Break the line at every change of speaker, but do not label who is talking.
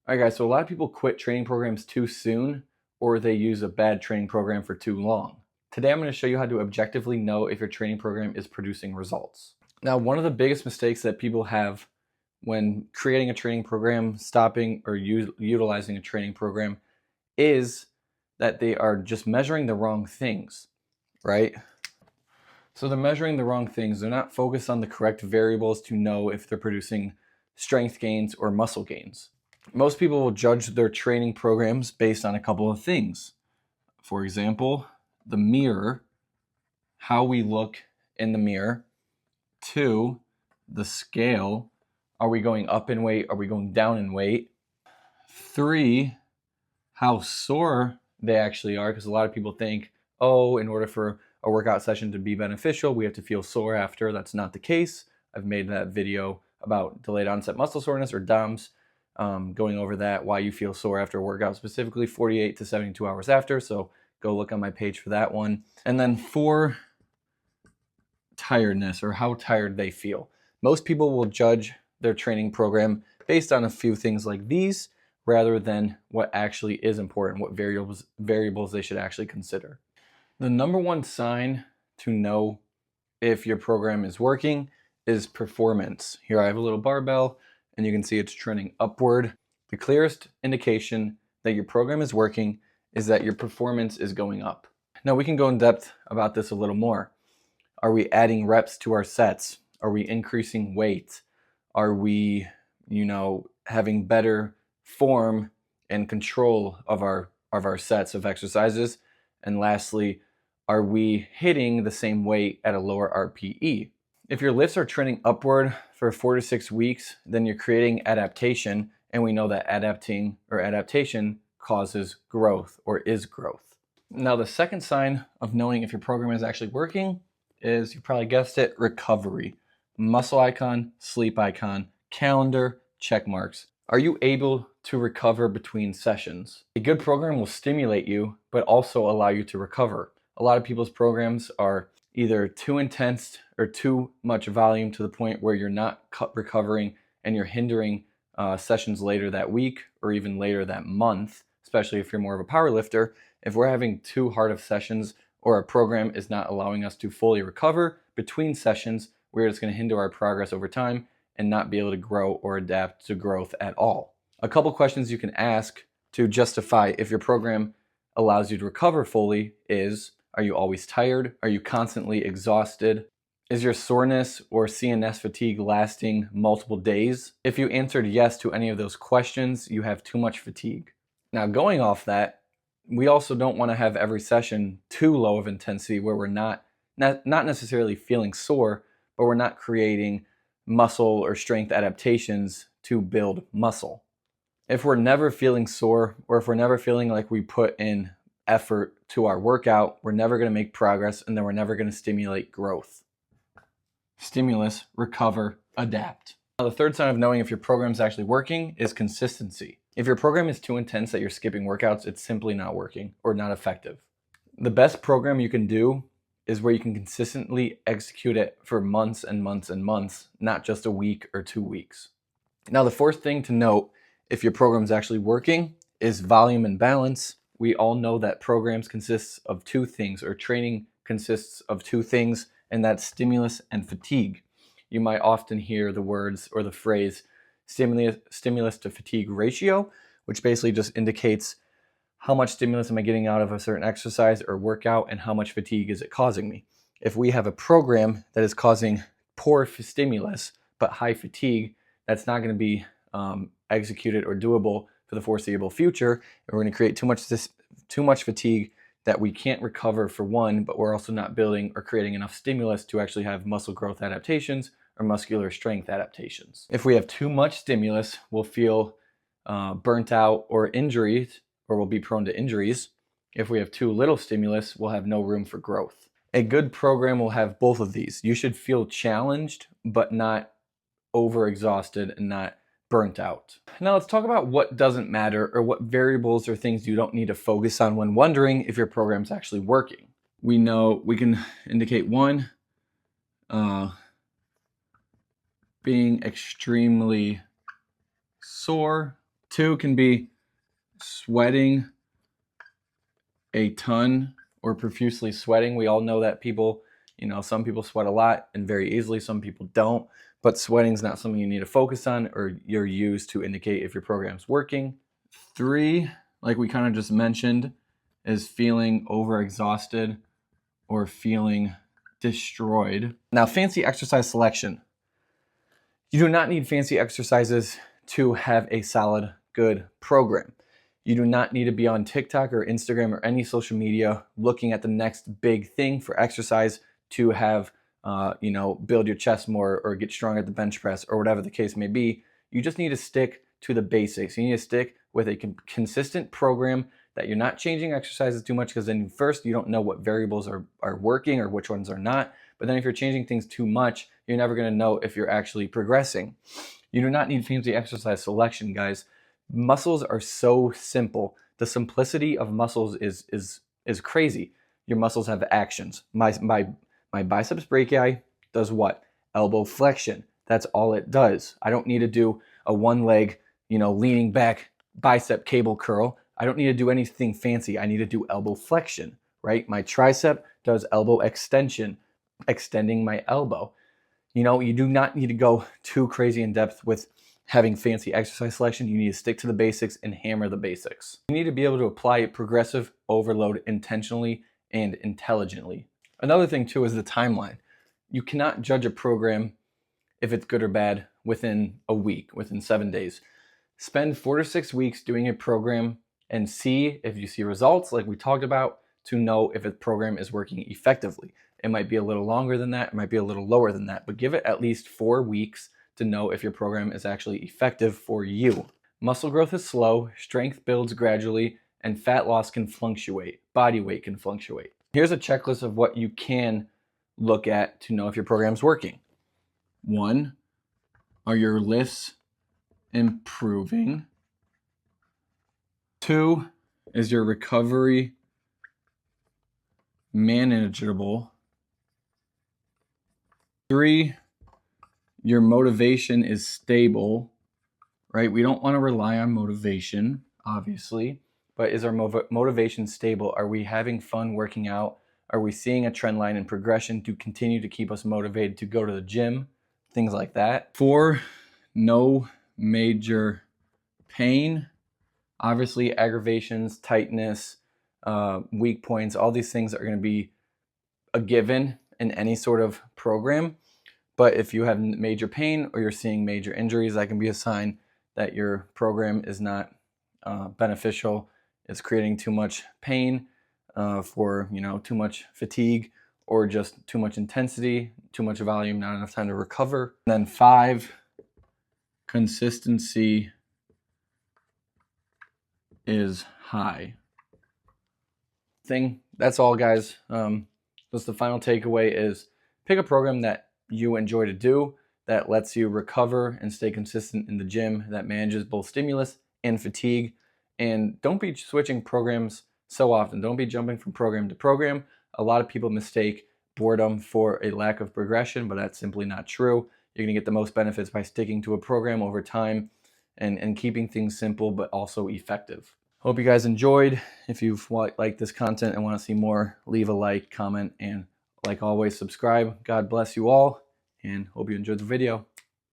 All right, guys, so a lot of people quit training programs too soon, or they use a bad training program for too long. Today, I'm going to show you how to objectively know if your training program is producing results. Now, one of the biggest mistakes that people have when creating a training program, stopping or utilizing a training program is that they are just measuring the wrong things, right? So they're measuring the wrong things. They're not focused on the correct variables to know if they're producing strength gains or muscle gains. Most people will judge their training programs based on a couple of things. For example, the mirror, how we look in the mirror. 2, the scale. Are we going up in weight? Are we going down in weight? 3, how sore they actually are, because a lot of people think, oh, in order for a workout session to be beneficial, we have to feel sore after. That's not the case. I've made that video about delayed onset muscle soreness, or DOMS, going over that, why you feel sore after a workout, specifically 48 to 72 hours after. So go look on my page for that one. And then 4, tiredness, or how tired they feel. Most people will judge their training program based on a few things like these, rather than what actually is important, what variables they should actually consider. The number one sign to know if your program is working is performance. Here I have a little barbell, and you can see it's trending upward. The clearest indication that your program is working is that your performance is going up. Now we can go in depth about this a little more. Are we adding reps to our sets? Are we increasing weight? Are we, having better form and control of our sets of exercises? And lastly, are we hitting the same weight at a lower RPE? If your lifts are trending upward for 4 to 6 weeks, then you're creating adaptation, and we know that adaptation causes growth, or is growth. Now, the second sign of knowing if your program is actually working is, you probably guessed it, recovery. Muscle icon, sleep icon, calendar, check marks. Are you able to recover between sessions? A good program will stimulate you, but also allow you to recover. A lot of people's programs are either too intense or too much volume to the point where you're not recovering, and you're hindering sessions later that week or even later that month, especially if you're more of a power lifter. If we're having too hard of sessions, or our program is not allowing us to fully recover between sessions, we're just going to hinder our progress over time and not be able to grow or adapt to growth at all. A couple questions you can ask to justify if your program allows you to recover fully is, are you always tired? Are you constantly exhausted? Is your soreness or CNS fatigue lasting multiple days? If you answered yes to any of those questions, you have too much fatigue. Now, going off that, we also don't want to have every session too low of intensity where we're not necessarily feeling sore, but we're not creating muscle or strength adaptations to build muscle. If we're never feeling sore, or if we're never feeling like we put in effort to our workout, we're never going to make progress, and then we're never going to stimulate growth. Stimulus, recover, adapt. Now, the third sign of knowing if your program is actually working is consistency. If your program is too intense that you're skipping workouts, it's simply not working or not effective. The best program you can do is where you can consistently execute it for months and months and months, not just a week or 2 weeks. Now, the fourth thing to note if your program is actually working is volume and balance. We all know that programs consist of 2 things, or training consists of 2 things, and that's stimulus and fatigue. You might often hear the words or the phrase stimulus to fatigue ratio, which basically just indicates how much stimulus am I getting out of a certain exercise or workout, and how much fatigue is it causing me. If we have a program that is causing poor stimulus but high fatigue, that's not going to be executed or doable for the foreseeable future. And we're going to create too much fatigue that we can't recover, for one, but we're also not building or creating enough stimulus to actually have muscle growth adaptations or muscular strength adaptations. If we have too much stimulus, we'll feel burnt out or injuries, or we'll be prone to injuries. If we have too little stimulus, we'll have no room for growth. A good program will have both of these. You should feel challenged, but not overexhausted and not burnt out. Now let's talk about what doesn't matter, or what variables or things you don't need to focus on when wondering if your program's actually working. We know we can indicate 1, being extremely sore. 2 can be sweating a ton or profusely sweating. We all know that people, some people sweat a lot and very easily, some people don't, but sweating is not something you need to focus on or you're used to indicate if your program's working. 3, like we kind of just mentioned, is feeling overexhausted or feeling destroyed. Now, fancy exercise selection. You do not need fancy exercises to have a solid, good program. You do not need to be on TikTok or Instagram or any social media looking at the next big thing for exercise to have, build your chest more or get strong at the bench press or whatever the case may be. You just need to stick to the basics. You need to stick with a consistent program that you're not changing exercises too much, because then first you don't know what variables are working or which ones are not. But then if you're changing things too much, you're never going to know if you're actually progressing. You do not need fancy exercise selection, guys. Muscles are so simple. The simplicity of muscles is crazy. Your muscles have actions. My biceps brachii does what? Elbow flexion. That's all it does. I don't need to do a one leg, leaning back bicep cable curl. I don't need to do anything fancy. I need to do elbow flexion, right? My tricep does elbow extension, extending my elbow. You do not need to go too crazy in depth with having fancy exercise selection. You need to stick to the basics and hammer the basics. You need to be able to apply progressive overload intentionally and intelligently. Another thing too is the timeline. You cannot judge a program if it's good or bad within a week, within 7 days. Spend 4 to 6 weeks doing a program and see if you see results like we talked about to know if a program is working effectively. It might be a little longer than that, it might be a little lower than that, but give it at least 4 weeks to know if your program is actually effective for you. Muscle growth is slow, strength builds gradually, and fat loss can fluctuate, body weight can fluctuate. Here's a checklist of what you can look at to know if your program's working. 1, are your lifts improving? 2, is your recovery manageable? 3, your motivation is stable, right? We don't want to rely on motivation, obviously, but is our motivation stable? Are we having fun working out? Are we seeing a trend line and progression to continue to keep us motivated to go to the gym? Things like that. 4, no major pain. Obviously, aggravations, tightness, weak points, all these things are going to be a given in any sort of program. But if you have major pain or you're seeing major injuries, that can be a sign that your program is not beneficial. It's creating too much pain for too much fatigue or just too much intensity, too much volume, not enough time to recover. And then 5, consistency is high. That's all, guys. Just the final takeaway is pick a program that you enjoy to do, that lets you recover and stay consistent in the gym, that manages both stimulus and fatigue. And don't be switching programs so often. Don't be jumping from program to program. A lot of people mistake boredom for a lack of progression, but that's simply not true. You're going to get the most benefits by sticking to a program over time and keeping things simple but also effective. Hope you guys enjoyed. If you've liked this content and want to see more, leave a like, comment, and like always, subscribe. God bless you all, and hope you enjoyed the video.